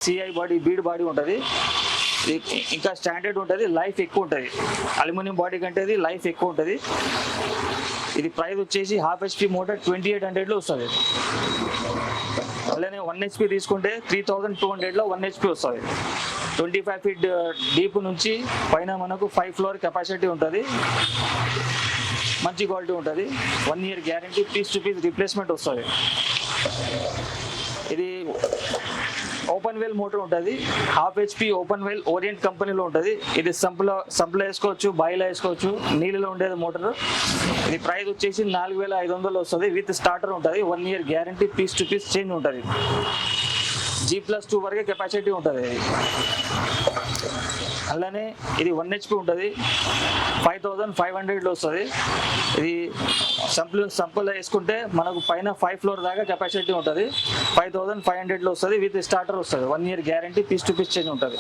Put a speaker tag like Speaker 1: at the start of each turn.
Speaker 1: CI body bead body ఉంటుంది. ఇంకా standard ఉంటుంది, లైఫ్ ఎక్కువ ఉంటుంది. అల్యూమినియం బాడీ కంటే ఇది లైఫ్ ఎక్కువ ఉంటుంది. ఇది ప్రైస్ వచ్చేసి 1/2 HP మోటార్ 2800లో వస్తుంది. అలానే 1 HP తీసుకుంటే 3200లో 1 HP వస్తుంది. 25 feet డీప్ నుంచి పైన మనకు 5 floor కెపాసిటీ ఉంటుంది. మంచి క్వాలిటీ ఉంటుంది. 1 year guarantee, piece to piece replacement వస్తుంది. ఇది ఓపెన్ వెల్ మోటార్ ఉంటుంది. 1/2 HP ఓపెన్ వెల్ ఓరియంట్ కంపెనీలో ఉంటుంది. ఇది సంపులో వేసుకోవచ్చు, బాయిలో వేసుకోవచ్చు, నీళ్ళలో ఉండేది మోటార్. ఇది ప్రైస్ వచ్చేసి 4500 వస్తుంది. విత్ స్టార్టర్ ఉంటుంది. 1 year guarantee, piece to piece change ఉంటుంది. G+2 వరకే కెపాసిటీ ఉంటుంది. అలానే ఇది 1 HP ఉంటుంది. 5500లో వస్తుంది. ఇది సంపులో వేసుకుంటే మనకు పైన 5 floor దాకా కెపాసిటీ ఉంటుంది. 5500లో వస్తుంది. విత్ స్టార్టర్ వస్తుంది. 1 year guarantee, piece to piece change ఉంటుంది.